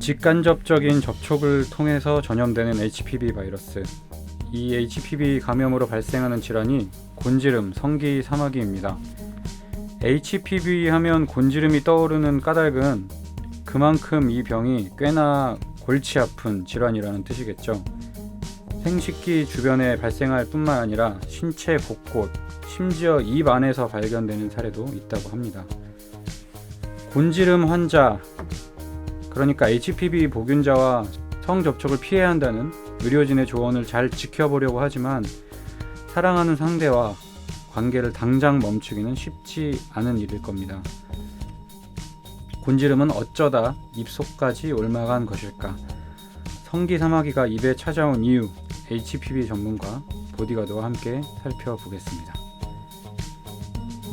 직간접적인 접촉을 통해서 전염되는 HPV 바이러스. 이 HPV 감염으로 발생하는 질환이 곤지름, 성기 사마귀입니다. HPV 하면 곤지름이 떠오르는 까닭은 그만큼 이 병이 꽤나 골치 아픈 질환이라는 뜻이겠죠. 생식기 주변에 발생할 뿐만 아니라 신체 곳곳, 심지어 입 안에서 발견되는 사례도 있다고 합니다. 곤지름 환자, 그러니까 HPV 보균자와 성접촉을 피해야 한다는 의료진의 조언을 잘 지켜보려고 하지만 사랑하는 상대와 관계를 당장 멈추기는 쉽지 않은 일일 겁니다. 곤지름은 어쩌다 입속까지 옮아간 것일까? 성기 사마귀가 입에 찾아온 이유, HPV 전문가 보디가드와 함께 살펴보겠습니다.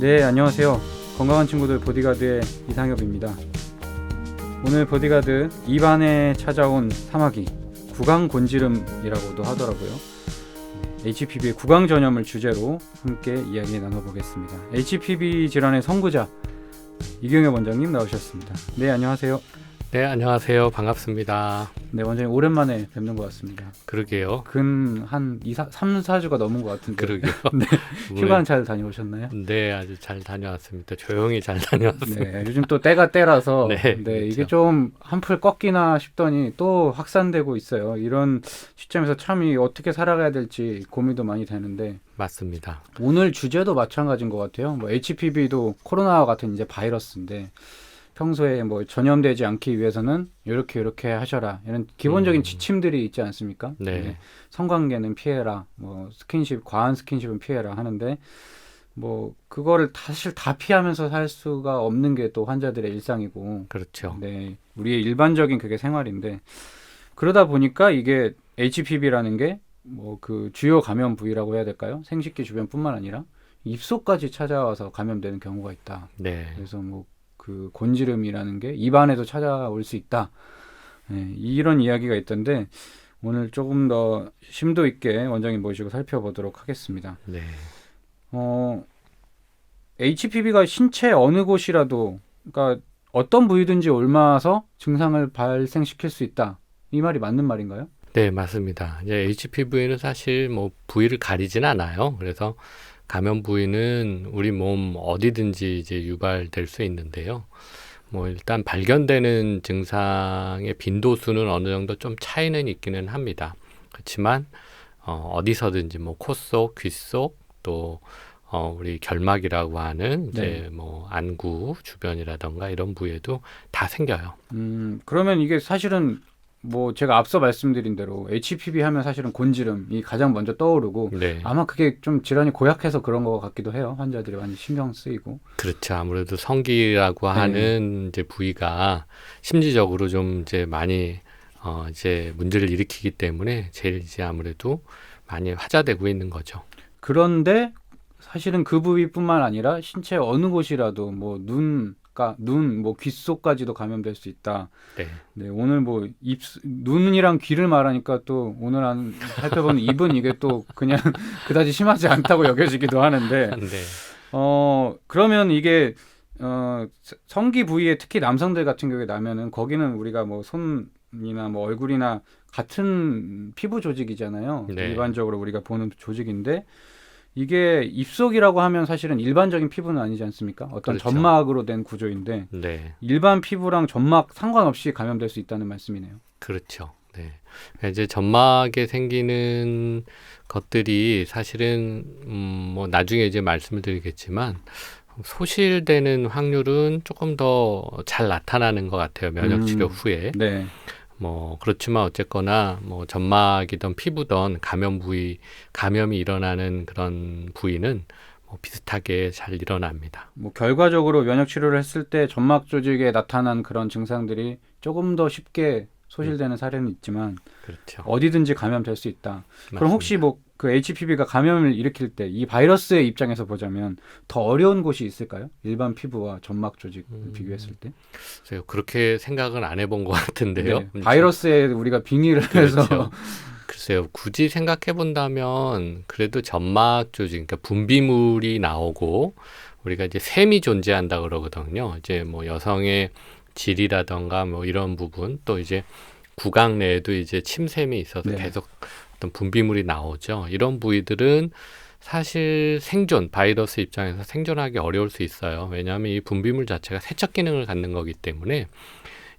네, 안녕하세요. 건강한 친구들 보디가드의 이상엽입니다. 오늘 보디가드 입안에 찾아온 사마귀, 구강곤지름이라고도 하더라고요. HPV의 구강 전염을 주제로 함께 이야기 나눠보겠습니다. HPV 질환의 선구자 이경엽 원장님 나오셨습니다. 네, 안녕하세요. 네, 안녕하세요. 반갑습니다. 네, 원장님 오랜만에 뵙는 것 같습니다. 그러게요. 한 3, 4주가 넘은 것 같은데. 그러게요. 네, 휴가는 잘 다녀오셨나요? 네, 아주 잘 다녀왔습니다. 조용히 잘 다녀왔습니다. 네, 요즘 또 때가 때라서 네, 그렇죠. 이게 그렇죠. 좀 한풀 꺾이나 싶더니 또 확산되고 있어요. 이런 시점에서 참 어떻게 살아가야 될지 고민도 많이 되는데 맞습니다. 오늘 주제도 마찬가지인 것 같아요. 뭐 HPV도 코로나와 같은 이제 바이러스인데 평소에 뭐 전염되지 않기 위해서는 이렇게 하셔라 이런 기본적인 지침들이 있지 않습니까? 네. 성관계는 피해라, 뭐 스킨십, 과한 스킨십은 피해라 하는데 뭐 그거를 사실 다 피하면서 살 수가 없는 게 또 환자들의 일상이고, 그렇죠. 네, 우리의 일반적인 그게 생활인데 그러다 보니까 이게 HPV라는 게 뭐 그 주요 감염 부위라고 해야 될까요? 생식기 주변뿐만 아니라 입속까지 찾아와서 감염되는 경우가 있다. 네. 그래서 뭐 그 곤지름이라는 게 입안에도 찾아올 수 있다. 네, 이런 이야기가 있던데 오늘 조금 더 심도 있게 원장님 모시고 살펴보도록 하겠습니다. 네. HPV가 신체 어느 곳이라도, 그러니까 어떤 부위든지 옮아서 증상을 발생시킬 수 있다. 이 말이 맞는 말인가요? 네, 맞습니다. 이제 HPV는 사실 뭐 부위를 가리진 않아요. 그래서 감염 부위는 우리 몸 어디든지 이제 유발될 수 있는데요. 뭐 일단 발견되는 증상의 빈도수는 어느 정도 좀 차이는 있기는 합니다. 그렇지만 어디서든지 뭐 코 속, 귀 속, 또 우리 결막이라고 하는 이제 뭐 안구 주변이라던가 이런 부위에도 다 생겨요. 그러면 이게 사실은 뭐 제가 앞서 말씀드린 대로 HPV 하면 사실은 곤지름이 가장 먼저 떠오르고, 네. 아마 그게 좀 질환이 고약해서 그런 것 같기도 해요. 환자들이 많이 신경 쓰이고. 그렇죠. 아무래도 성기라고 하는 이제 부위가 심리적으로 좀 이제 많이 이제 문제를 일으키기 때문에 제일 이제 아무래도 많이 화제되고 있는 거죠. 그런데 사실은 그 부위뿐만 아니라 신체 어느 곳이라도 뭐 눈, 뭐 귀 속까지도 감염될 수 있다. 네. 네, 오늘 뭐 눈이랑 귀를 말하니까 또 오늘 살펴보는 입은 이게 또 그냥 그다지 심하지 않다고 여겨지기도 하는데, 네. 그러면 이게 성기 부위에 특히 남성들 같은 경우에 나면은 거기는 우리가 뭐 손이나 뭐 얼굴이나 같은 피부 조직이잖아요. 네. 일반적으로 우리가 보는 조직인데 이게 입속이라고 하면 사실은 일반적인 피부는 아니지 않습니까? 어떤 그렇죠. 점막으로 된 구조인데 네. 일반 피부랑 점막 상관없이 감염될 수 있다는 말씀이네요. 그렇죠. 네. 이제 점막에 생기는 것들이 사실은 뭐 나중에 이제 말씀을 드리겠지만 소실되는 확률은 조금 더 잘 나타나는 것 같아요. 면역 치료 후에. 네. 뭐 그렇지만 어쨌거나 뭐 점막이든 피부든 감염이 일어나는 그런 부위는 뭐 비슷하게 잘 일어납니다. 뭐 결과적으로 면역 치료를 했을 때 점막 조직에 나타난 그런 증상들이 조금 더 쉽게 소실되는 사례는 있지만 그렇죠. 어디든지 감염될 수 있다. 맞습니다. 그럼 혹시 뭐 그 HPV가 감염을 일으킬 때 이 바이러스의 입장에서 보자면 더 어려운 곳이 있을까요? 일반 피부와 점막 조직을 비교했을 때? 글쎄요, 그렇게 생각은 안 해본 것 같은데요. 네, 바이러스에 우리가 빙의를 그렇죠. 해서 글쎄요, 굳이 생각해 본다면 그래도 점막 조직, 그러니까 분비물이 나오고 우리가 이제 샘이 존재한다 그러거든요. 이제 뭐 여성의 질이라던가 뭐 이런 부분 또 이제 구강 내에도 이제 침샘이 있어서 네. 계속 어떤 분비물이 나오죠. 이런 부위들은 사실 바이러스 입장에서 생존하기 어려울 수 있어요. 왜냐하면 이 분비물 자체가 세척 기능을 갖는 거기 때문에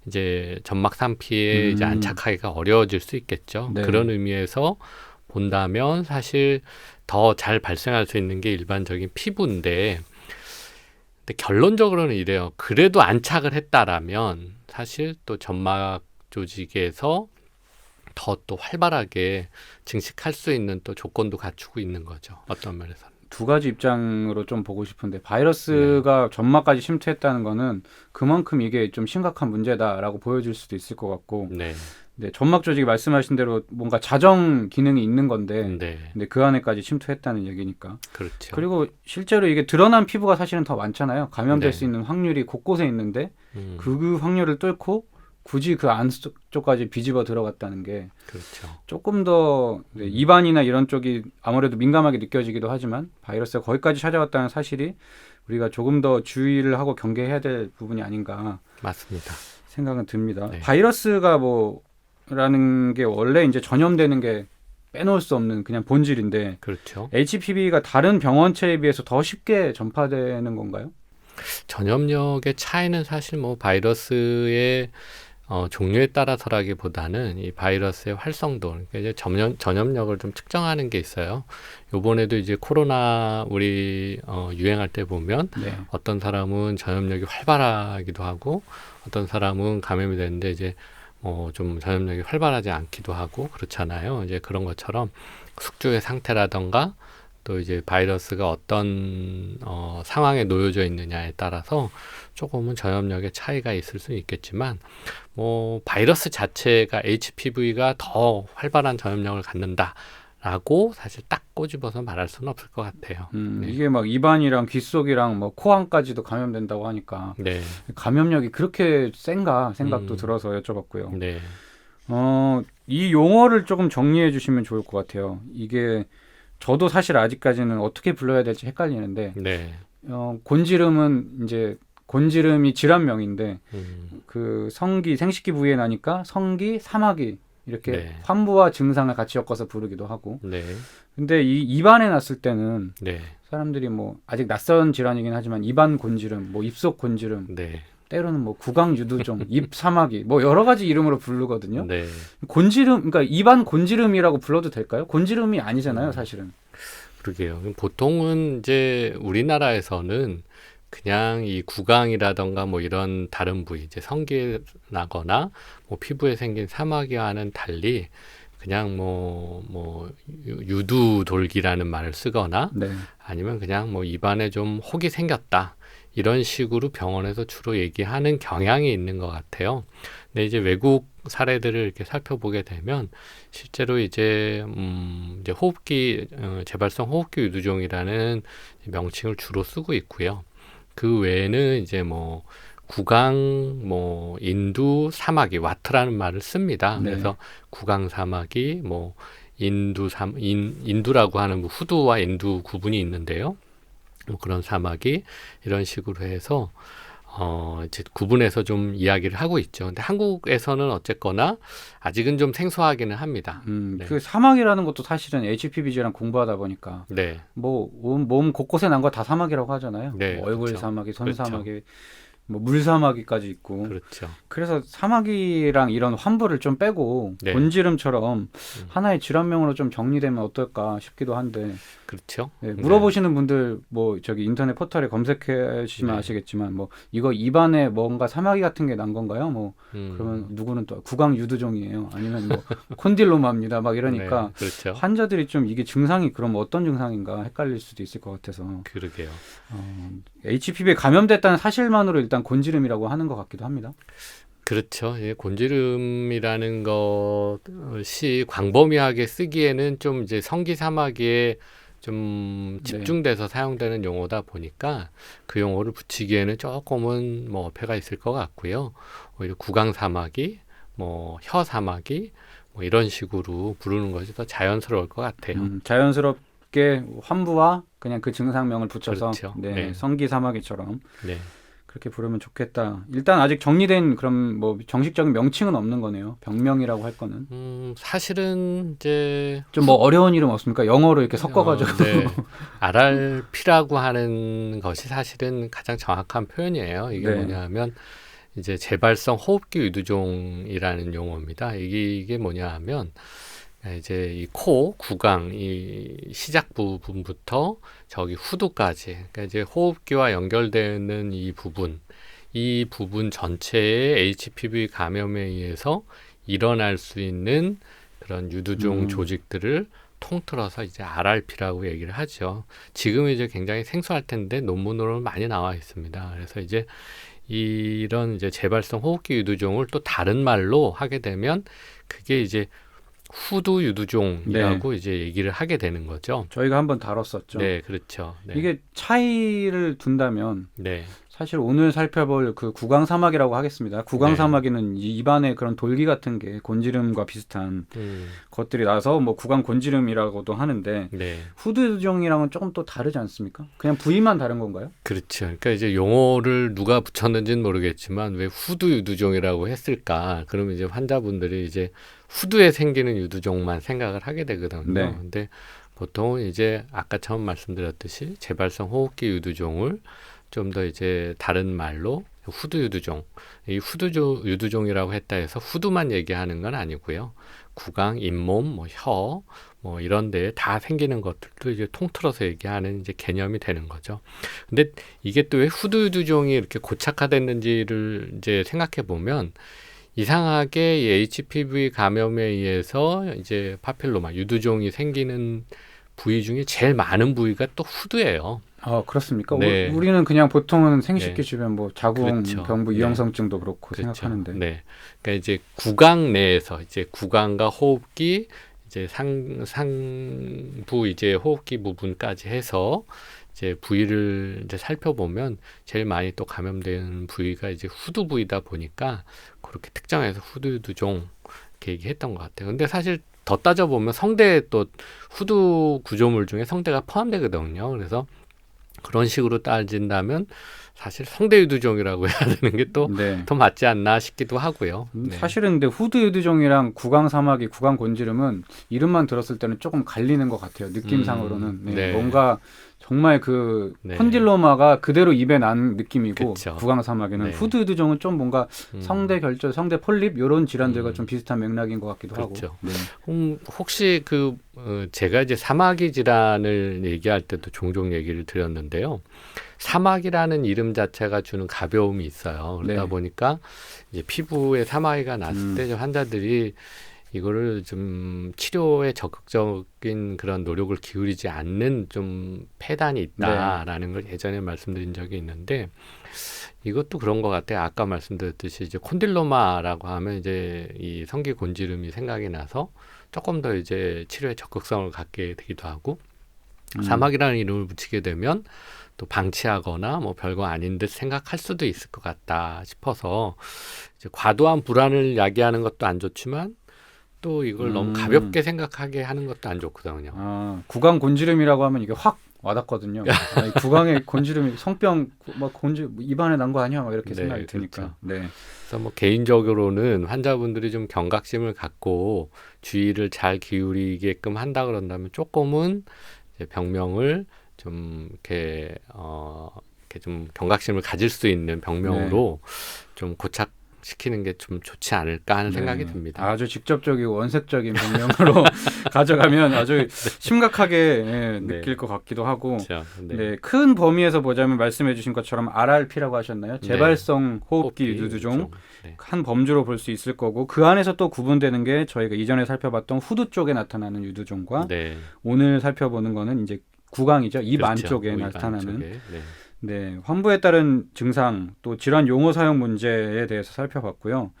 이제 점막 산피에 이제 안착하기가 어려워질 수 있겠죠. 네. 그런 의미에서 본다면 사실 더 잘 발생할 수 있는 게 일반적인 피부인데, 근데 결론적으로는 이래요. 그래도 안착을 했다라면 사실 또 점막 조직에서 더 또 활발하게 증식할 수 있는 또 조건도 갖추고 있는 거죠. 어떤 면에서는. 두 가지 입장으로 좀 보고 싶은데 바이러스가 점막까지 침투했다는 거는 그만큼 이게 좀 심각한 문제다라고 보여질 수도 있을 것 같고 네. 네, 점막 조직이 말씀하신 대로 뭔가 자정 기능이 있는 건데 네. 근데 그 안에까지 침투했다는 얘기니까 그렇죠. 그리고 실제로 이게 드러난 피부가 사실은 더 많잖아요. 감염될 네. 수 있는 확률이 곳곳에 있는데 음, 그 확률을 뚫고 굳이 그 안쪽까지 비집어 들어갔다는 게 그렇죠. 조금 더 네, 입안이나 이런 쪽이 아무래도 민감하게 느껴지기도 하지만 바이러스가 거기까지 찾아왔다는 사실이 우리가 조금 더 주의를 하고 경계해야 될 부분이 아닌가 맞습니다. 생각은 듭니다. 네. 바이러스가 뭐라는 게 원래 이제 전염되는 게 빼놓을 수 없는 그냥 본질인데 그렇죠. HPV가 다른 병원체에 비해서 더 쉽게 전파되는 건가요? 전염력의 차이는 사실 뭐 바이러스의 종류에 따라서라기보다는 이 바이러스의 활성도, 그러니까 이제 전염력을 좀 측정하는 게 있어요. 요번에도 이제 코로나 우리 유행할 때 보면 네. 어떤 사람은 전염력이 활발하기도 하고 어떤 사람은 감염이 되는데 이제 좀 전염력이 활발하지 않기도 하고 그렇잖아요. 이제 그런 것처럼 숙주의 상태라던가 또 이제 바이러스가 어떤 상황에 놓여져 있느냐에 따라서 조금은 전염력의 차이가 있을 수 있겠지만 뭐 바이러스 자체가 HPV가 더 활발한 전염력을 갖는다라고 사실 딱 꼬집어서 말할 수는 없을 것 같아요. 네. 이게 막 입안이랑 귓속이랑 뭐 코안까지도 감염된다고 하니까 네. 감염력이 그렇게 센가 생각도 음. 들어서 여쭤봤고요. 네. 이 용어를 조금 정리해 주시면 좋을 것 같아요. 이게 저도 사실 아직까지는 어떻게 불러야 될지 헷갈리는데 네. 곤지름은 이제 곤지름이 질환명인데 음. 그 성기 생식기 부위에 나니까 성기 사마귀 이렇게 네. 환부와 증상을 같이 엮어서 부르기도 하고 네. 근데 이 입안에 났을 때는 네. 사람들이 뭐 아직 낯선 질환이긴 하지만 입안 곤지름, 뭐 입속 곤지름, 네. 때로는 뭐 구강 유두종, 입 사마귀 뭐 여러 가지 이름으로 부르거든요. 네. 곤지름 그러니까 입안 곤지름이라고 불러도 될까요? 곤지름이 아니잖아요, 사실은. 그러게요. 보통은 이제 우리나라에서는 그냥 이 구강이라던가 뭐 이런 다른 부위, 이제 성기에 나거나 뭐 피부에 생긴 사마귀와는 달리 그냥 뭐 유두돌기라는 말을 쓰거나 네. 아니면 그냥 뭐 입안에 좀 혹이 생겼다. 이런 식으로 병원에서 주로 얘기하는 경향이 있는 것 같아요. 근데 이제 외국 사례들을 이렇게 살펴보게 되면 실제로 이제 호흡기 재발성 호흡기 유두종이라는 명칭을 주로 쓰고 있고요. 그 외에는 이제 뭐 구강, 뭐 인두, 사마귀, 와트라는 말을 씁니다. 네. 그래서 구강 사마귀, 뭐 인두라고 하는 뭐 후두와 인두 구분이 있는데요. 뭐 그런 사마귀 이런 식으로 해서 이제 구분해서 좀 이야기를 하고 있죠. 근데 한국에서는 어쨌거나 아직은 좀 생소하기는 합니다. 네. 그 사마귀라는 것도 사실은 HPV랑 공부하다 보니까 네. 뭐 몸 곳곳에 난 거 다 사마귀라고 하잖아요. 네, 뭐 얼굴 그렇죠. 사마귀, 손 그렇죠. 사마귀, 뭐 물사마귀까지 있고. 그렇죠. 그래서 사마귀랑 이런 환부를 좀 빼고 네. 곤지름처럼 하나의 질환명으로 좀 정리되면 어떨까 싶기도 한데 그렇죠. 네, 물어보시는 분들 뭐 저기 인터넷 포털에 검색해 주시면 네. 아시겠지만 뭐 이거 입안에 뭔가 사마귀 같은 게 난 건가요? 뭐 그러면 누구는 또 구강 유두종이에요. 아니면 뭐 콘딜로마입니다. 막 이러니까 네, 그렇죠. 환자들이 좀 이게 증상이 그럼 어떤 증상인가 헷갈릴 수도 있을 것 같아서 그러게요. HPV에 감염됐다는 사실만으로 일단 곤지름이라고 하는 것 같기도 합니다. 그렇죠. 예, 곤지름이라는 것이 광범위하게 쓰기에는 좀 이제 성기 사마귀에 좀 집중돼서 사용되는 용어다 보니까 그 용어를 붙이기에는 조금은 뭐 어폐가 있을 것 같고요. 오히려 구강 사마귀, 뭐 혀 사마귀, 뭐 이런 식으로 부르는 것이 더 자연스러울 것 같아요. 자연스럽게 환부와 그냥 그 증상명을 붙여서 그렇죠. 네, 네. 성기 사마귀처럼. 네. 그렇게 부르면 좋겠다. 일단 아직 정리된 그럼 뭐 정식적인 명칭은 없는 거네요. 병명이라고 할 거는. 사실은 이제 좀 뭐 어려운 이름 없습니까? 영어로 이렇게 섞어가지고. 네. RRP라고 하는 것이 사실은 가장 정확한 표현이에요. 이게 네. 뭐냐면 이제 재발성 호흡기 유두종이라는 용어입니다. 이게 뭐냐 하면 이제 이 코, 구강, 이 시작 부분부터 저기 후두까지, 그러니까 이제 호흡기와 연결되는 이 부분 전체의 HPV 감염에 의해서 일어날 수 있는 그런 유두종 조직들을 통틀어서 이제 RRP라고 얘기를 하죠. 지금 이제 굉장히 생소할 텐데 논문으로 많이 나와 있습니다. 그래서 이제 이런 이제 재발성 호흡기 유두종을 또 다른 말로 하게 되면 그게 이제 후두 유두종이라고 이제 얘기를 하게 되는 거죠. 저희가 한번 다뤘었죠. 네, 그렇죠. 네. 이게 차이를 둔다면 네, 사실 오늘 살펴볼 그 구강사마귀라고 하겠습니다. 구강사마귀는 이 입안에 그런 돌기 같은 게 곤지름과 비슷한 것들이 나서 뭐 구강 곤지름이라고도 하는데 네, 후두유두종이랑은 조금 또 다르지 않습니까? 그냥 부위만 다른 건가요? 그렇죠. 그러니까 이제 용어를 누가 붙였는지는 모르겠지만 왜 후두 유두종이라고 했을까? 그러면 이제 환자분들이 이제 후두에 생기는 유두종만 생각을 하게 되거든요. 네. 근데 보통은 이제 아까 처음 말씀드렸듯이 재발성 호흡기 유두종을 좀 더 이제 다른 말로 후두 유두종, 이 후두 유두종이라고 했다 해서 후두만 얘기하는 건 아니고요. 구강, 잇몸, 뭐 혀, 뭐 이런 데에 다 생기는 것들도 이제 통틀어서 얘기하는 이제 개념이 되는 거죠. 근데 이게 또 왜 후두 유두종이 이렇게 고착화됐는지를 이제 생각해 보면 이상하게 이 HPV 감염에 의해서 이제 파필로마 유두종이 생기는 부위 중에 제일 많은 부위가 또 후두예요. 아, 그렇습니까? 네. 우리는 그냥 보통은 생식기 네. 주변 뭐 자궁, 그렇죠. 경부, 네. 이형성증도 그렇고 그렇죠. 생각하는데. 네. 그러니까 이제 구강 내에서 이제 구강과 호흡기 이제 상부 이제 호흡기 부분까지 해서 이제 부위를 이제 살펴보면 제일 많이 또 감염되는 부위가 이제 후두 부위다 보니까 그렇게 특정해서 후두 유두종 이렇게 얘기했던 것 같아요. 근데 사실 더 따져보면 성대에 또 후두 구조물 중에 성대가 포함되거든요. 그래서 그런 식으로 따진다면 사실 성대 유두종이라고 해야 되는 게 또 더 네. 맞지 않나 싶기도 하고요. 네. 사실은 근데 후두유두종이랑 구강사마귀, 구강곤지름은 이름만 들었을 때는 조금 갈리는 것 같아요. 느낌상으로는. 네. 네. 뭔가 정말 그 네. 콘딜로마가 그대로 입에 난 느낌이고 그쵸. 구강사마귀는 네. 후두유두종은 좀 뭔가 성대 결절, 성대 폴립 이런 질환들과 좀 비슷한 맥락인 것 같기도 그렇죠. 하고. 네. 혹시 제가 이제 사마귀 질환을 얘기할 때도 종종 얘기를 드렸는데요. 사마귀라는 이름 자체가 주는 가벼움이 있어요. 그러다 네. 보니까 이제 피부에 사마귀가 났을 때 환자들이 이거를 좀 치료에 적극적인 그런 노력을 기울이지 않는 좀 폐단이 있다라는 걸 예전에 말씀드린 적이 있는데 이것도 그런 것 같아요. 아까 말씀드렸듯이 이제 콘딜로마라고 하면 이제 이 성기 곤지름이 생각이 나서 조금 더 이제 치료에 적극성을 갖게 되기도 하고 사막이라는 이름을 붙이게 되면 또 방치하거나 뭐 별거 아닌 듯 생각할 수도 있을 것 같다 싶어서 이제 과도한 불안을 야기하는 것도 안 좋지만 또 이걸 너무 가볍게 생각하게 하는 것도 안 좋거든요. 아, 구강곤지름이라고 하면 이게 확 와닿거든요. 아, 이 구강에 곤지름이 성병 막 입안에 난 거 아니야? 막 이렇게 네, 생각이 그렇죠. 드니까. 네. 그래서 뭐 개인적으로는 환자분들이 좀 경각심을 갖고 주의를 잘 기울이게끔 한다 그런다면 조금은 이제 병명을 좀 이렇게 좀 경각심을 가질 수 있는 병명으로 좀 고착시키는 게 좀 좋지 않을까 하는 생각이 듭니다. 아주 직접적이고 원색적인 병명으로 가져가면 아주 심각하게 느낄 것 같기도 하고. 그렇죠. 네. 네, 큰 범위에서 보자면 말씀해주신 것처럼 RRP라고 하셨나요? 재발성 호흡기 유두종 네. 한 범주로 볼 수 있을 거고 그 안에서 또 구분되는 게 저희가 이전에 살펴봤던 후두 쪽에 나타나는 유두종과 네. 오늘 살펴보는 거는 이제 구강이죠. 입 그렇죠. 안쪽에 입 나타나는 안쪽에. 네. 네, 환부에 따른 증상 또 질환 용어 사용 문제에 대해서 살펴봤고요.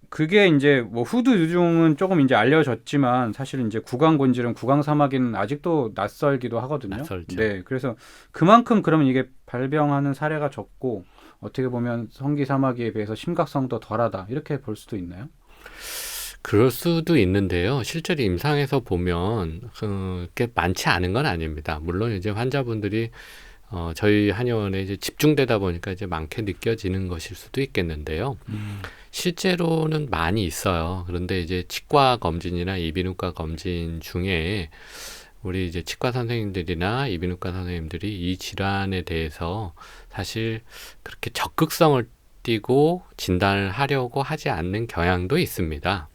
그게 이제 뭐 후두 유두종은 조금 이제 알려졌지만 사실은 이제 구강곤지름, 구강사마귀는 아직도 낯설기도 하거든요. 낯설죠. 네, 그래서 그만큼 그러면 이게 발병하는 사례가 적고 어떻게 보면 성기사마귀에 비해서 심각성도 덜하다 이렇게 볼 수도 있나요? 그럴 수도 있는데요. 실제로 임상에서 보면 그게 많지 않은 건 아닙니다. 물론 이제 환자분들이 저희 한의원에 이제 집중되다 보니까 이제 많게 느껴지는 것일 수도 있겠는데요. 실제로는 많이 있어요. 그런데 이제 치과 검진이나 이비인후과 검진 중에 우리 이제 치과 선생님들이나 이비인후과 선생님들이 이 질환에 대해서 사실 그렇게 적극성을 띠고 진단을 하려고 하지 않는 경향도 있습니다.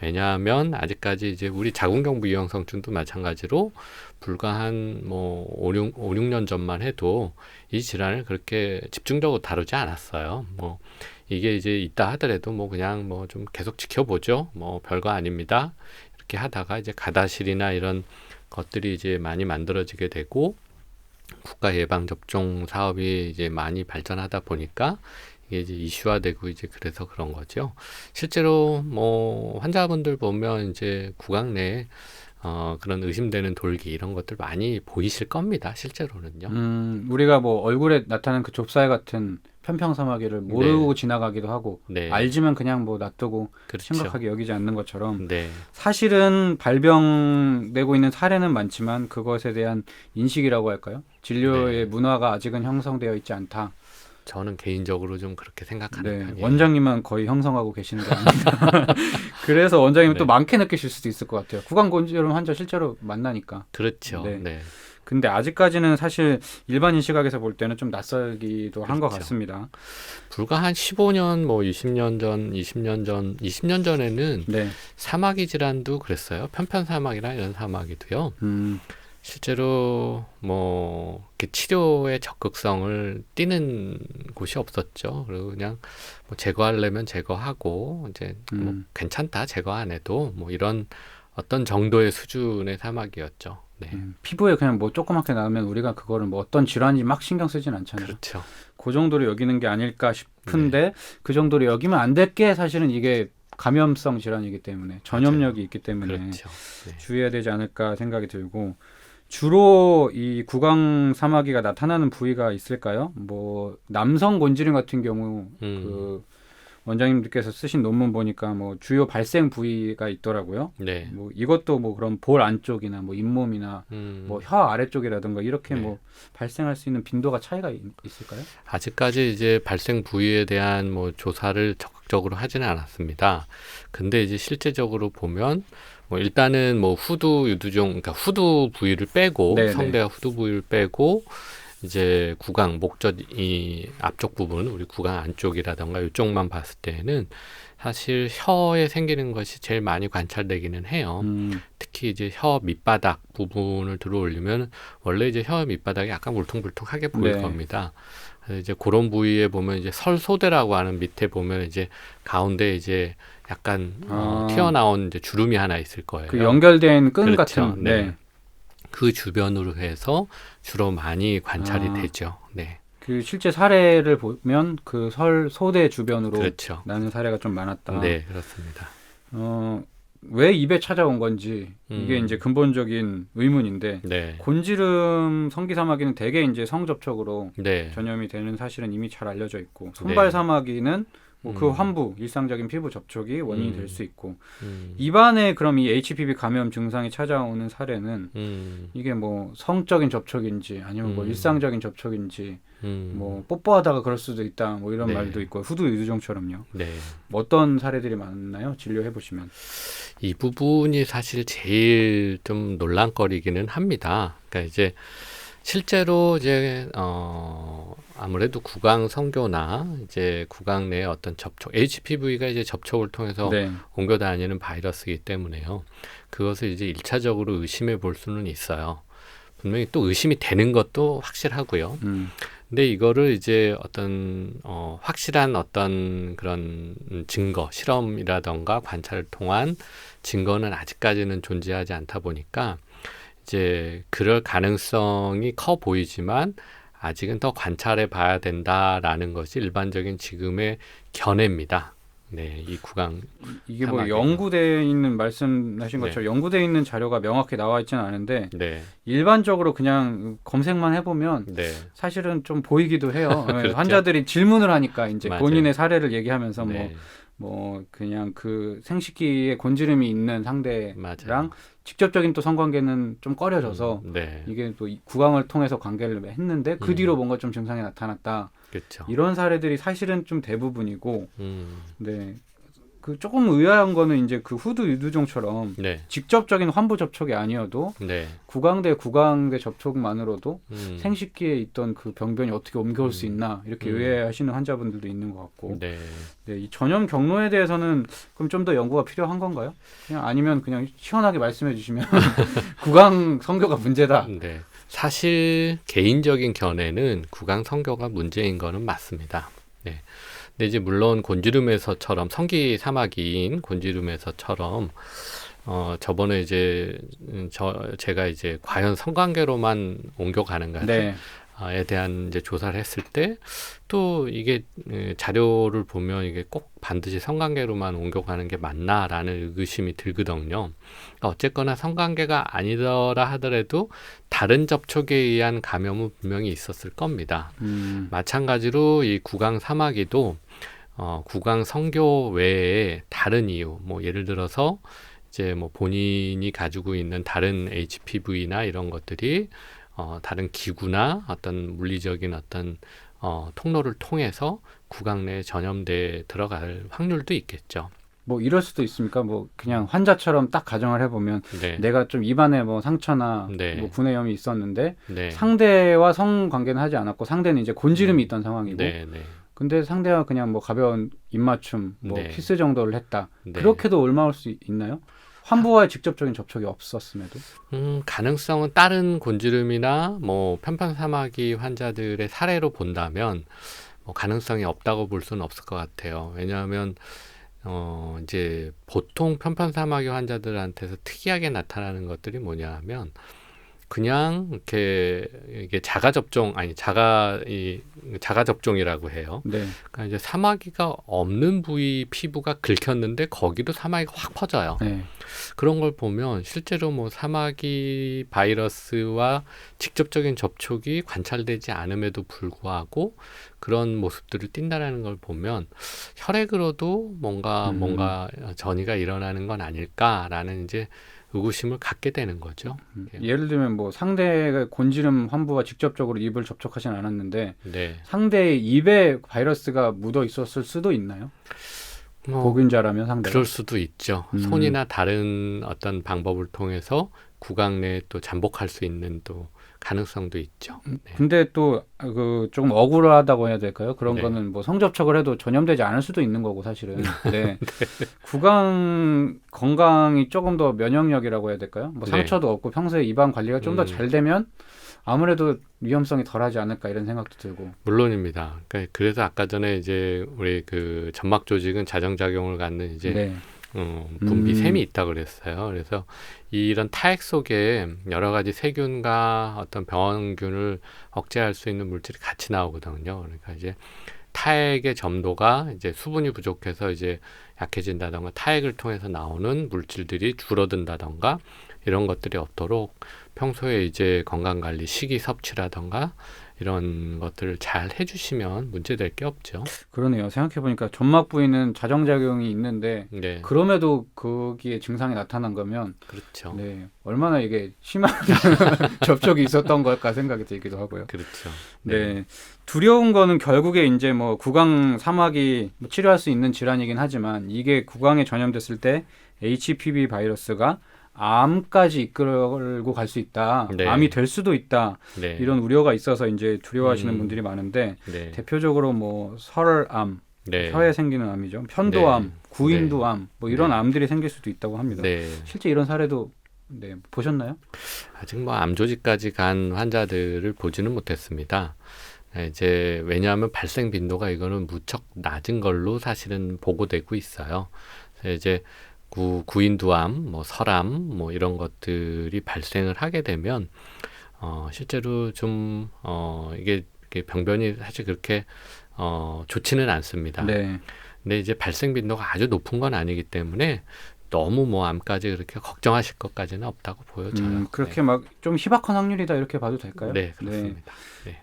왜냐하면 아직까지 이제 우리 자궁경부 이형성증도 마찬가지로 불과 한 뭐 5, 6년 전만 해도 이 질환을 그렇게 집중적으로 다루지 않았어요. 뭐 이게 이제 있다 하더라도 뭐 그냥 뭐 좀 계속 지켜보죠. 뭐 별거 아닙니다. 이렇게 하다가 이제 가다실이나 이런 것들이 이제 많이 만들어지게 되고 국가 예방 접종 사업이 이제 많이 발전하다 보니까 이게 이제 이슈화되고 이제 그래서 그런 거죠. 실제로 뭐 환자분들 보면 이제 구강 내에 그런 의심되는 돌기 이런 것들 많이 보이실 겁니다. 실제로는요. 우리가 뭐 얼굴에 나타나는 그 좁쌀 같은 편평사마귀를 모르고 지나가기도 하고 네. 알지만 그냥 뭐 놔두고 그렇죠. 심각하게 여기지 않는 것처럼 네. 사실은 발병되고 있는 사례는 많지만 그것에 대한 인식이라고 할까요? 진료의 문화가 아직은 형성되어 있지 않다. 저는 개인적으로 좀 그렇게 생각하는 편이에요. 원장님만 거의 형성하고 계시는 거 아닙니다. 그래서 원장님 또 많게 느끼실 수도 있을 것 같아요. 구강곤지염 환자 실제로 만나니까. 그렇죠. 네. 네. 근데 아직까지는 사실 일반인 시각에서 볼 때는 좀 낯설기도 한 것 그렇죠. 같습니다. 불과 한 15년, 뭐 20년 전에는 네. 사마귀 질환도 그랬어요. 편편사마귀나 이런 사마귀도요. 실제로 뭐 이렇게 치료의 적극성을 띠는 곳이 없었죠. 그리고 그냥 뭐 제거하려면 제거하고 이제 뭐 괜찮다 제거 안 해도 뭐 이런 어떤 정도의 수준의 사마귀였죠. 네. 피부에 그냥 뭐 조그맣게 나오면 우리가 그거를 뭐 어떤 질환인지 막 신경 쓰진 않잖아요. 그렇죠. 그 정도로 여기는 게 아닐까 싶은데 그 정도로 여기면 안 될 게 사실은 이게 감염성 질환이기 때문에 전염력이 있기 때문에 그렇죠. 네. 주의해야 되지 않을까 생각이 들고 주로 이 구강 사마귀가 나타나는 부위가 있을까요? 뭐 남성 곤지름 같은 경우 그 원장님들께서 쓰신 논문 보니까 뭐 주요 발생 부위가 있더라고요. 네. 뭐 이것도 뭐 그런 볼 안쪽이나 뭐 잇몸이나 뭐 혀 아래쪽이라든가 이렇게 네. 뭐 발생할 수 있는 빈도가 차이가 있을까요? 아직까지 이제 발생 부위에 대한 뭐 조사를 적극적으로 하지는 않았습니다. 근데 이제 실제적으로 보면 뭐 일단은 뭐 후두 유두종, 그러니까 후두 부위를 빼고 네네. 성대와 후두 부위를 빼고 이제 구강, 목젖 이 앞쪽 부분, 우리 구강 안쪽이라던가 이쪽만 봤을 때는 사실 혀에 생기는 것이 제일 많이 관찰되기는 해요. 특히 이제 혀 밑바닥 부분을 들어 올리면 원래 이제 혀 밑바닥이 약간 울퉁불퉁하게 보일 네. 겁니다. 그래서 이제 그런 부위에 보면 이제 설소대라고 하는 밑에 보면 이제 가운데 이제 약간 튀어나온 이제 주름이 하나 있을 거예요. 그 연결된 끈 그렇죠. 같은. 네. 그 주변으로 해서 주로 많이 관찰이 되죠. 네. 그 실제 사례를 보면 그 소대 주변으로 그렇죠. 나는 사례가 좀 많았다. 네, 그렇습니다. 왜 입에 찾아온 건지 이게 이제 근본적인 의문인데 네. 곤지름 성기사마귀는 대개 이제 성접촉으로 네. 전염이 되는 사실은 이미 잘 알려져 있고 손발사마귀는 뭐 그 환부 일상적인 피부 접촉이 원인이 될 수 있고 입안에 그럼 이 HPV 감염 증상이 찾아오는 사례는 이게 뭐 성적인 접촉인지 아니면 뭐 일상적인 접촉인지 뭐 뽀뽀하다가 그럴 수도 있다 뭐 이런 네. 말도 있고 후두 유두종처럼요. 네. 뭐 어떤 사례들이 많나요? 진료해 보시면. 이 부분이 사실 제일 좀 논란거리기는 합니다. 그러니까 이제 실제로 이제 아무래도 구강 성교나 이제 구강 내의 어떤 접촉, HPV가 이제 접촉을 통해서 네. 옮겨 다니는 바이러스이기 때문에요. 그것을 이제 1차적으로 의심해 볼 수는 있어요. 분명히 또 의심이 되는 것도 확실하고요. 근데 이거를 이제 어떤 확실한 어떤 그런 증거, 실험이라던가 관찰을 통한 증거는 아직까지는 존재하지 않다 보니까 이제 그럴 가능성이 커 보이지만 아직은 더 관찰해 봐야 된다라는 것이 일반적인 지금의 견해입니다. 네, 이 구강 이게 뭐 사마귀가. 연구되어 있는 말씀하신 네. 것처럼 연구되어 있는 자료가 명확히 나와 있지는 않은데 네, 일반적으로 그냥 검색만 해보면 네, 사실은 좀 보이기도 해요. 그렇죠. 환자들이 질문을 하니까 이제 맞아요. 본인의 사례를 얘기하면서 네, 뭐 그냥 그 생식기에 곤지름이 있는 상대랑 맞아요. 직접적인 또 성관계는 좀 꺼려져서 네. 이게 또 구강을 통해서 관계를 했는데 그 뒤로 뭔가 좀 증상이 나타났다. 그렇죠. 이런 사례들이 사실은 좀 대부분이고, 음, 네. 그 조금 의아한 거는 이제 그 후두 유두종처럼 네. 직접적인 환부 접촉이 아니어도 네. 구강대 접촉만으로도 음, 생식기에 있던 그 병변이 어떻게 옮겨올 수 있나 이렇게 의아해하시는 환자분들도 있는 것 같고, 네. 네, 이 전염 경로에 대해서는 그럼 좀 더 연구가 필요한 건가요? 그냥 아니면 그냥 시원하게 말씀해 주시면 구강 성교가 문제다. 네. 사실 개인적인 견해는 구강 성교가 문제인 거는 맞습니다. 네. 근데 이제 물론 곤지름에서처럼 성기 사마귀인 곤지름에서처럼 저번에 이제 제가 이제 과연 성관계로만 옮겨가는가에 네, 대한 이제 조사를 했을 때 또 이게 자료를 보면 이게 꼭 반드시 성관계로만 옮겨가는 게 맞나라는 의구심이 들거든요. 그러니까 어쨌거나 성관계가 아니더라 하더라도 다른 접촉에 의한 감염은 분명히 있었을 겁니다. 마찬가지로 이 구강 사마귀도 구강 성교 외에 다른 이유, 뭐 예를 들어서 이제 뭐 본인이 가지고 있는 다른 HPV나 이런 것들이 다른 기구나 어떤 물리적인 어떤 통로를 통해서 구강 내에 전염돼 들어갈 확률도 있겠죠. 뭐 이럴 수도 있습니까? 뭐 그냥 환자처럼 딱 가정을 해보면 네, 내가 좀 입안에 뭐 상처나 네, 뭐 구내염이 있었는데 네, 상대와 성관계는 하지 않았고 상대는 이제 곤지름이 있던 상황이고, 네, 네, 근데 상대와 그냥 뭐 가벼운 입맞춤, 뭐 네. 키스 정도를 했다. 네. 그렇게도 옮아올 수 있나요? 환부와의 직접적인 접촉이 없었음에도? 가능성은 다른 곤지름이나 뭐 편편사마귀 환자들의 사례로 본다면 뭐 가능성이 없다고 볼 수는 없을 것 같아요. 왜냐하면 이제 보통 편편사마귀 환자들한테서 특이하게 나타나는 것들이 뭐냐 하면 그냥 이렇게 이게 자가 접종이라고 해요. 네, 그러니까 이제 사마귀가 없는 부위 피부가 긁혔는데 거기도 사마귀가 확 퍼져요. 네, 그런 걸 보면 실제로 뭐 사마귀 바이러스와 직접적인 접촉이 관찰되지 않음에도 불구하고 그런 모습들을 띈다라는 걸 보면 혈액으로도 뭔가 전이가 일어나는 건 아닐까라는 이제 의구심을 갖게 되는 거죠. 예를 들면 뭐 상대가 곤지름 환부와 직접적으로 입을 접촉하진 않았는데 네. 상대의 입에 바이러스가 묻어 있었을 수도 있나요? 뭐 보균자라면 상대가. 그럴 수도 있죠. 손이나 다른 어떤 방법을 통해서 구강 내에 또 잠복할 수 있는 또 가능성도 있죠. 네. 근데 또 그 조금 억울하다고 해야 될까요? 그런 네. 거는 뭐 성접촉을 해도 전염되지 않을 수도 있는 거고 사실은. 네. 구강 건강이 조금 더 면역력이라고 해야 될까요? 뭐 네. 상처도 없고 평소에 입안 관리가 좀 더 잘 되면 아무래도 위험성이 덜하지 않을까 이런 생각도 들고. 물론입니다. 그러니까 그래서 아까 전에 이제 우리 그 점막 조직은 자정작용을 갖는 이제 네. 분비샘이 있다고 그랬어요. 그래서 이런 타액 속에 여러 가지 세균과 어떤 병원균을 억제할 수 있는 물질이 같이 나오거든요. 그러니까 이제 타액의 점도가 이제 수분이 부족해서 이제 약해진다던가 타액을 통해서 나오는 물질들이 줄어든다던가 이런 것들이 없도록 평소에 이제 건강관리, 식이 섭취라던가 이런 것들을 잘 해주시면 문제될 게 없죠. 그러네요. 생각해보니까 점막 부위는 자정작용이 있는데 네, 그럼에도 거기에 증상이 나타난 거면 그렇죠. 네, 얼마나 이게 심한 접촉이 있었던 걸까 생각이 들기도 하고요. 그렇죠. 네. 두려운 거는 결국에 이제 뭐 구강 사막이 뭐 치료할 수 있는 질환이긴 하지만 이게 구강에 전염됐을 때 HPV 바이러스가 암까지 이끌고 갈 수 있다. 네. 암이 될 수도 있다. 네, 이런 우려가 있어서 이제 두려워하시는 분들이 많은데 네, 대표적으로 뭐 설암, 네, 혀에 생기는 암이죠. 편도암, 네. 구인도암 뭐 이런 네. 암들이 생길 수도 있다고 합니다. 네. 실제 이런 사례도 네, 보셨나요? 아직 뭐 암조직까지 간 환자들을 보지는 못했습니다. 이제 왜냐하면 발생 빈도가 이거는 무척 낮은 걸로 사실은 보고되고 있어요. 그래서 이제 구인두암, 뭐 설암, 뭐 이런 것들이 발생을 하게 되면 실제로 좀 이게 병변이 사실 그렇게 좋지는 않습니다. 네. 근데 이제 발생 빈도가 아주 높은 건 아니기 때문에 너무 뭐 암까지 그렇게 걱정하실 것까지는 없다고 보여져요. 그렇게 막 좀 희박한 확률이다 이렇게 봐도 될까요? 네, 그렇습니다. 네.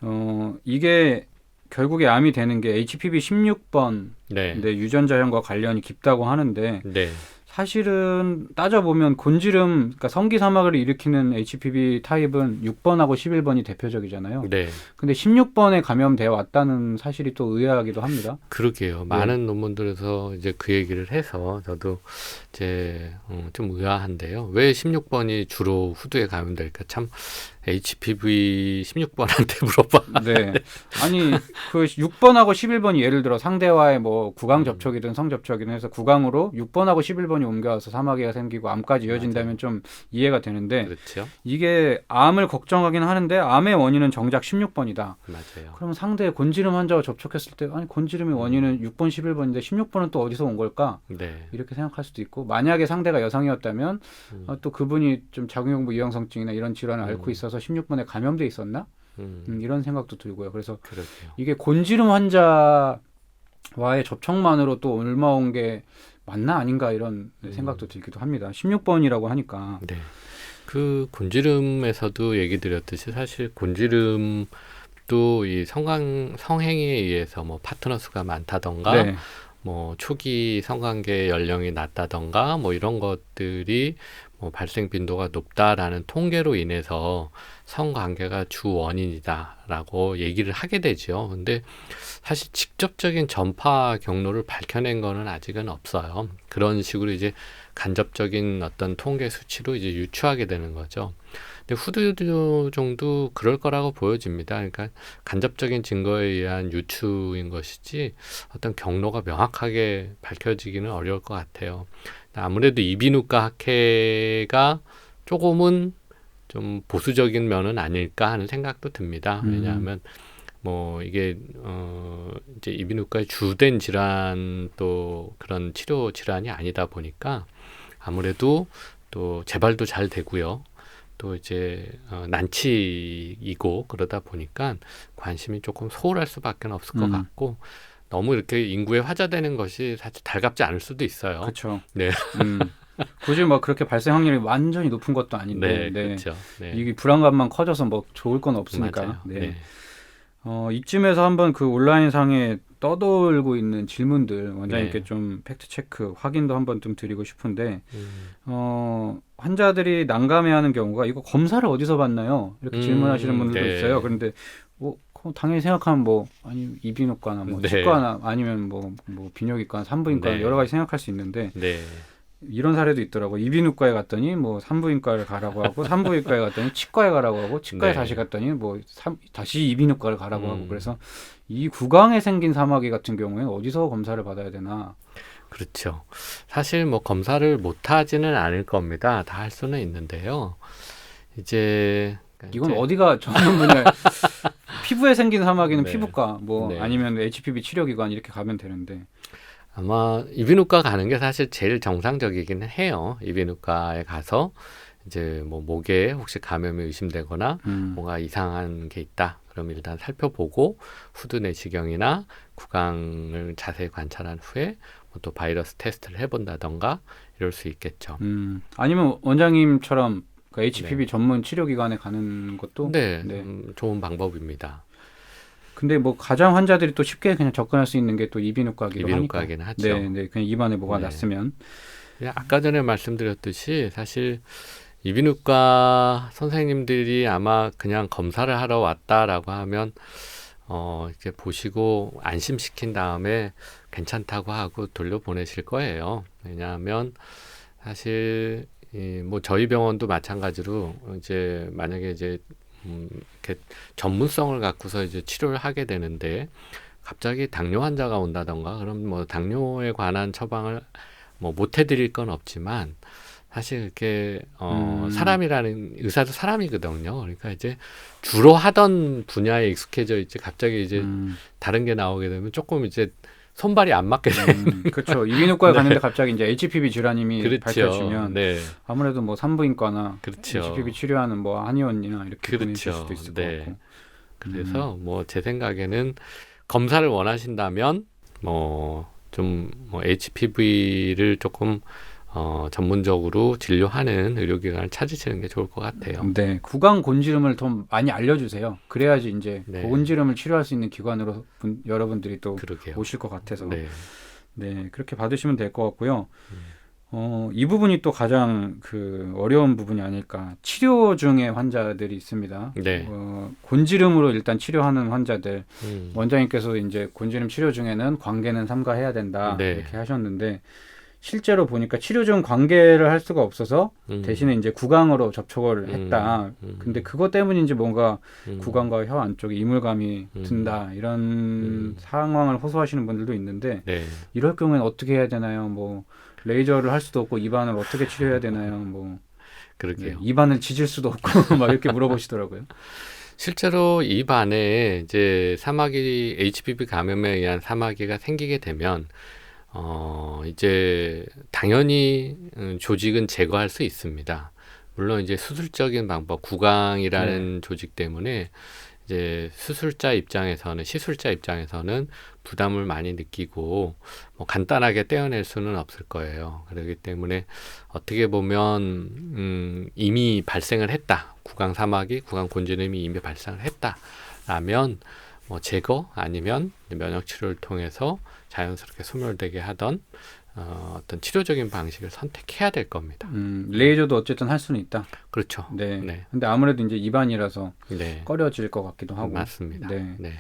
이게 결국에 암이 되는 게 HPV 16번 네. 유전자형과 관련이 깊다고 하는데 네. 사실은 따져보면 곤지름, 그러니까 성기사막을 일으키는 HPV 타입은 6번하고 11번이 대표적이잖아요. 네. 근데 16번에 감염되어 왔다는 사실이 또 의아하기도 합니다. 그러게요. 네. 많은 논문들에서 이제 그 얘기를 해서 저도 이제 좀 의아한데요. 왜 16번이 주로 후두에 감염될까? 참 HPV 16번한테 물어봐. 네. 아니, 그 6번하고 11번이 예를 들어 상대와의 뭐 구강 접촉이든 성 접촉이든 해서 구강으로 6번하고 11번이 옮겨와서 사마귀가 생기고 암까지 이어진다면 좀 이해가 되는데 그렇죠. 이게 암을 걱정하긴 하는데 암의 원인은 정작 16번이다. 맞아요. 그러면 상대 곤지름 환자와 접촉했을 때 아니 곤지름의 원인은 6번, 11번인데 16번은 또 어디서 온 걸까? 네. 이렇게 생각할 수도 있고 만약에 상대가 여성이었다면 또 그분이 좀 자궁경부 이형성증이나 이런 질환을 앓고 있어서 16번에 감염돼 있었나? 이런 생각도 들고요. 그래서 그러게요. 이게 곤지름 환자와의 접촉만으로 또 옮아온 게 맞나 아닌가 이런 생각도 들기도 합니다. 16번이라고 하니까. 네. 그 곤지름에서도 얘기 드렸듯이 사실 곤지름도 이 성행에 의해서 뭐 파트너 수가 많다던가 네. 뭐 초기 성관계 연령이 낮다던가 뭐 이런 것들이 뭐 발생 빈도가 높다라는 통계로 인해서 성관계가 주 원인이다라고 얘기를 하게 되죠. 근데 사실 직접적인 전파 경로를 밝혀낸 거는 아직은 없어요. 그런 식으로 이제 간접적인 어떤 통계 수치로 이제 유추하게 되는 거죠. 근데 후두종도 그럴 거라고 보여집니다. 그러니까 간접적인 증거에 의한 유추인 것이지 어떤 경로가 명확하게 밝혀지기는 어려울 것 같아요. 아무래도 이비인후과 학회가 조금은 좀 보수적인 면은 아닐까 하는 생각도 듭니다. 왜냐하면 뭐 이게 이제 이비인후과의 주된 질환 또 그런 치료 질환이 아니다 보니까 아무래도 또 재발도 잘 되고요. 또 이제 난치이고 그러다 보니까 관심이 조금 소홀할 수밖에 없을 것 같고 너무 이렇게 인구에 화제되는 것이 사실 달갑지 않을 수도 있어요. 그렇죠. 네. 굳이 뭐 그렇게 발생 확률이 완전히 높은 것도 아닌데 네, 그렇죠. 네. 이게 불안감만 커져서 뭐 좋을 건 없으니까. 맞아요. 네. 이쯤에서 한번 그 온라인상에 떠돌고 있는 질문들 원장님께 네. 좀 팩트 체크 확인도 한번 좀 드리고 싶은데 환자들이 난감해하는 경우가 이거 검사를 어디서 받나요? 이렇게 질문하시는 분들도 네. 있어요. 그런데 뭐 당연히 생각하면 뭐 아니 이비인후과나 뭐 네. 치과나 아니면 뭐 비뇨기과나 산부인과 네. 여러 가지 생각할 수 있는데 네. 이런 사례도 있더라고. 이비인후과에 갔더니 뭐 산부인과를 가라고 하고 산부인과에 갔더니 치과에 가라고 하고 치과에 네. 다시 갔더니 뭐 다시 이비인후과를 가라고 하고 그래서 이 구강에 생긴 사마귀 같은 경우에는 어디서 검사를 받아야 되나? 그렇죠. 사실 뭐 검사를 못 하지는 않을 겁니다. 다 할 수는 있는데요. 이제 이건 어디가 전문 분야? 피부에 생긴 사마귀는 네. 피부과 뭐 네. 아니면 HPV 치료기관 이렇게 가면 되는데. 아마 이비인후과 가는 게 사실 제일 정상적이기는 해요. 이비인후과에 가서 이제 뭐 목에 혹시 감염이 의심되거나 뭔가 이상한 게 있다. 그럼 일단 살펴보고 후두 내시경이나 구강을 자세히 관찰한 후에 뭐 또 바이러스 테스트를 해본다던가 이럴 수 있겠죠. 아니면 원장님처럼 그 HPV 전문 치료기관에 가는 것도 네, 좋은 방법입니다. 근데 뭐 가장 환자들이 또 쉽게 그냥 접근할 수 있는 게 또 이비인후과기도 이비인후과긴 하니까. 하죠. 네, 그냥 입안에 뭐가 네. 났으면. 아까 전에 말씀드렸듯이 사실 이비인후과 선생님들이 아마 그냥 검사를 하러 왔다라고 하면 이렇게 보시고 안심시킨 다음에 괜찮다고 하고 돌려보내실 거예요. 왜냐하면 사실 뭐 저희 병원도 마찬가지로 이제 만약에 이제 이렇게 전문성을 갖고서 이제 치료를 하게 되는데 갑자기 당뇨 환자가 온다던가 그럼 뭐 당뇨에 관한 처방을 뭐 못 해드릴 건 없지만 사실 이렇게 사람이라는 의사도 사람이거든요. 그러니까 이제 주로 하던 분야에 익숙해져 있지 갑자기 이제 다른 게 나오게 되면 조금 이제 손발이 안 맞게 되는 그렇죠. 이비인후과에 갔는데 갑자기 이제 HPV 질환임이 그렇죠. 밝혀지면 네. 아무래도 뭐 산부인과나 그렇죠. HPV 치료하는 뭐 한의원이나 이렇게 보내실 그렇죠. 수도 있을 네. 것 같고. 그래서 뭐 제 생각에는 검사를 원하신다면 뭐 좀 뭐 HPV를 조금 전문적으로 진료하는 의료기관을 찾으시는 게 좋을 것 같아요. 네, 구강 곤지름을 더 많이 알려주세요. 그래야지 이제 네. 곤지름을 치료할 수 있는 기관으로 여러분들이 또 그러게요. 오실 것 같아서 네. 네, 그렇게 받으시면 될 것 같고요. 이 부분이 또 가장 그 어려운 부분이 아닐까. 치료 중에 환자들이 있습니다. 네. 곤지름으로 일단 치료하는 환자들. 음. 원장님께서 이제 곤지름 치료 중에는 관계는 삼가해야 된다 네. 이렇게 하셨는데 실제로 보니까 치료 중 관계를 할 수가 없어서 대신에 이제 구강으로 접촉을 했다. 근데 그것 때문인지 뭔가 구강과 혀 안쪽에 이물감이 든다 이런 상황을 호소하시는 분들도 있는데 네. 이럴 경우에는 어떻게 해야 되나요? 뭐 레이저를 할 수도 없고 입안을 어떻게 치료해야 되나요? 뭐 그러게요. 입안을 찢을 수도 없고 막 이렇게 물어보시더라고요. 실제로 입 안에 이제 사마귀 HPV 감염에 의한 사마귀가 생기게 되면 이제 당연히 조직은 제거할 수 있습니다. 물론 이제 수술적인 방법, 구강이라는 조직 때문에 이제 시술자 입장에서는 부담을 많이 느끼고 뭐 간단하게 떼어낼 수는 없을 거예요. 그렇기 때문에 어떻게 보면 이미 발생을 했다. 구강 사마귀, 구강 곤지름이 이미 발생을 했다라면 뭐 제거 아니면 면역 치료를 통해서 자연스럽게 소멸되게 하던 어떤 치료적인 방식을 선택해야 될 겁니다. 레이저도 어쨌든 할 수는 있다. 그렇죠. 네. 네. 근데 아무래도 이제 입안이라서 네. 꺼려질 것 같기도 하고. 맞습니다. 네. 네.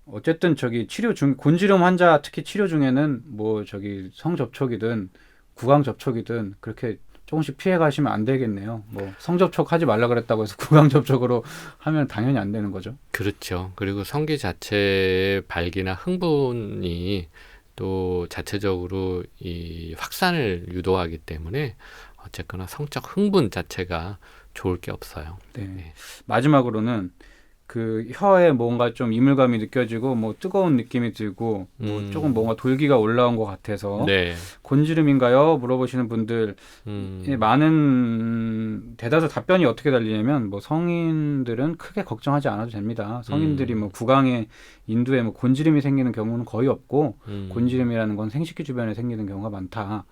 어쨌든 저기 치료 중 곤지름 환자 특히 치료 중에는 뭐 저기 성접촉이든 구강 접촉이든 그렇게 조금씩 피해 가시면 안 되겠네요. 뭐 성접촉 하지 말라 그랬다고 해서 구강 접촉으로 하면 당연히 안 되는 거죠. 그렇죠. 그리고 성기 자체의 발기나 흥분이 또 자체적으로 이 확산을 유도하기 때문에 어쨌거나 성적 흥분 자체가 좋을 게 없어요. 네. 네. 마지막으로는 그 혀에 뭔가 좀 이물감이 느껴지고 뭐 뜨거운 느낌이 들고 뭐 조금 뭔가 돌기가 올라온 것 같아서 네. 곤지름인가요? 물어보시는 분들 음. 많은 대다수 답변이 어떻게 달리냐면 뭐 성인들은 크게 걱정하지 않아도 됩니다. 성인들이 뭐 구강에 인두에 뭐 곤지름이 생기는 경우는 거의 없고 곤지름이라는 건 생식기 주변에 생기는 경우가 많다.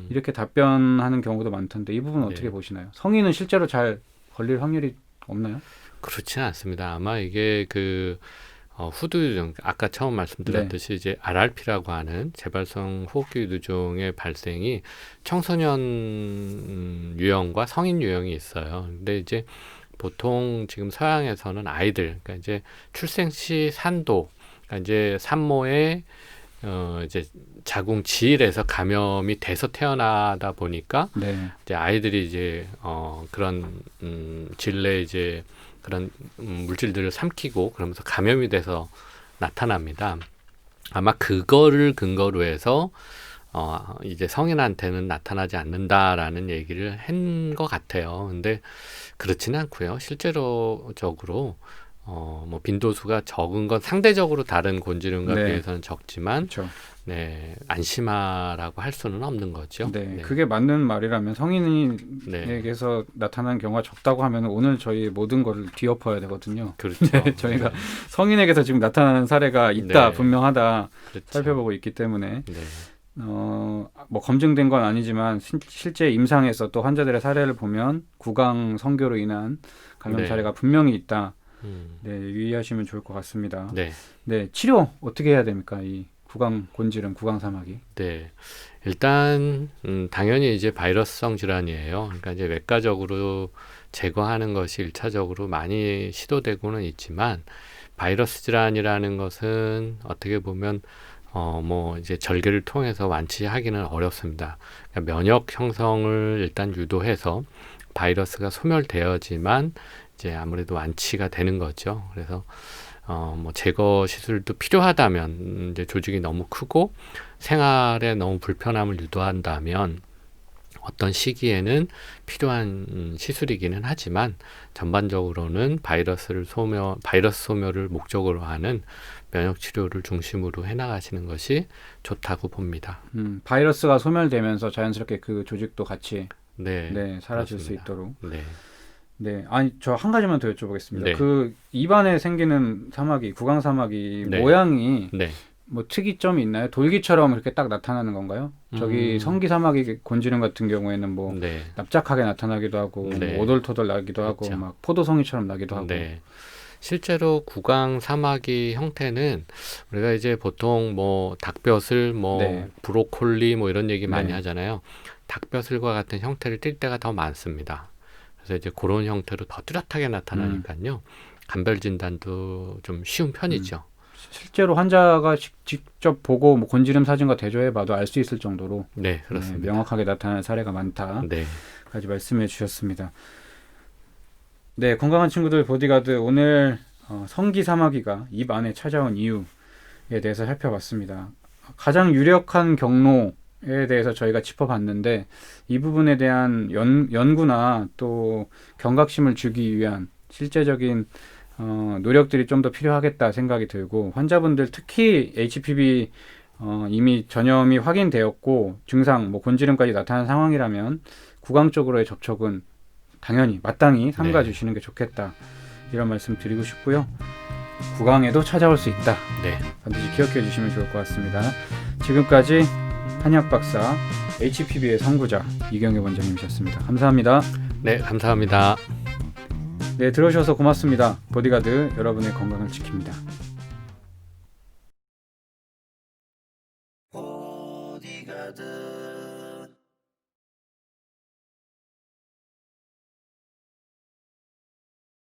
이렇게 답변하는 경우도 많던데 이 부분은 어떻게 네. 보시나요? 성인은 실제로 잘 걸릴 확률이 없나요? 그렇지는 않습니다. 아마 이게 그 후두유종 아까 처음 말씀드렸듯이 이제 RRP라고 하는 재발성 호흡기 유두종의 발생이 청소년 유형과 성인 유형이 있어요. 근데 이제 보통 지금 서양에서는 아이들, 그러니까 이제 출생 시 산도, 그러니까 이제 산모의 이제 자궁 지일에서 감염이 돼서 태어나다 보니까 이제 아이들이 이제 그런 질내 이제 그런 물질들을 삼키고 그러면서 감염이 돼서 나타납니다. 아마 그거를 근거로 해서 이제 성인한테는 나타나지 않는다라는 얘기를 한 것 같아요. 근데 그렇지는 않고요. 실제로적으로 뭐 빈도수가 적은 건 상대적으로 다른 곤지름과 비해서는 적지만 그렇죠. 네, 안심하라고 할 수는 없는 거죠. 네, 그게 맞는 말이라면 성인에게서 나타나는 경우가 적다고 하면 오늘 저희 모든 거를 뒤엎어야 되거든요. 그렇죠. 네, 저희가 성인에게서 지금 나타나는 사례가 있다, 분명하다 그렇죠. 살펴보고 있기 때문에 네. 뭐 검증된 건 아니지만 실제 임상에서 또 환자들의 사례를 보면 구강 성교로 인한 감염 사례가 분명히 있다. 네, 유의하시면 좋을 것 같습니다. 네. 네, 치료 어떻게 해야 됩니까? 이 구강 곤지름, 구강 사마귀. 네. 일단 당연히 이제 바이러스성 질환이에요. 그러니까 이제 외과적으로 제거하는 것이 1차적으로 많이 시도되고는 있지만 바이러스 질환이라는 것은 어떻게 보면 뭐 이제 절개를 통해서 완치하기는 어렵습니다. 그러니까 면역 형성을 일단 유도해서 바이러스가 소멸되어지만 이제 아무래도 완치가 되는 거죠. 그래서 뭐 제거 시술도 필요하다면 이제 조직이 너무 크고 생활에 너무 불편함을 유도한다면 어떤 시기에는 필요한 시술이기는 하지만 전반적으로는 바이러스 소멸을 목적으로 하는 면역 치료를 중심으로 해나가시는 것이 좋다고 봅니다. 바이러스가 소멸되면서 자연스럽게 그 조직도 같이 사라질 그렇습니다. 수 있도록. 네. 아니 저 한 가지만 더 여쭤보겠습니다. 네. 그 입안에 생기는 사마귀, 구강 사마귀 네. 모양이 뭐 특이점이 있나요? 돌기처럼 이렇게 딱 나타나는 건가요? 저기 성기사마귀 곤지름 같은 경우에는 뭐 네. 납작하게 나타나기도 하고 네. 뭐 오돌토돌 나기도 하고 그렇죠. 막 포도송이처럼 나기도 하고. 네. 실제로 구강 사마귀 형태는 우리가 이제 보통 뭐 닭벼슬, 뭐 네. 브로콜리 뭐 이런 얘기 많이 네. 하잖아요. 닭벼슬과 같은 형태를 띌 때가 더 많습니다. 그래서 이제 그런 형태로 더 뚜렷하게 나타나니까요. 간별 진단도 좀 쉬운 편이죠. 실제로 환자가 직접 보고 뭐 곤지름 사진과 대조해봐도 알 수 있을 정도로 네, 그렇습니다. 명확하게 나타나는 사례가 많다까지 네. 말씀해 주셨습니다. 네, 건강한 친구들 보디가드 오늘 성기사마귀가 입 안에 찾아온 이유에 대해서 살펴봤습니다. 가장 유력한 경로에 대해서 저희가 짚어봤는데 이 부분에 대한 연구나 또 경각심을 주기 위한 실제적인 노력들이 좀 더 필요하겠다 생각이 들고 환자분들 특히 HPV 이미 전염이 확인되었고 증상 뭐 곤지름까지 나타난 상황이라면 구강 쪽으로의 접촉은 당연히 마땅히 삼가 주시는 게 좋겠다 이런 말씀 드리고 싶고요. 구강에도 찾아올 수 있다. 네. 반드시 기억해 주시면 좋을 것 같습니다. 지금까지 한약 박사 HPV의 선구자 이경희 원장님이셨습니다. 감사합니다. 네, 감사합니다. 네, 들어주셔서 고맙습니다. 보디가드 여러분의 건강을 지킵니다.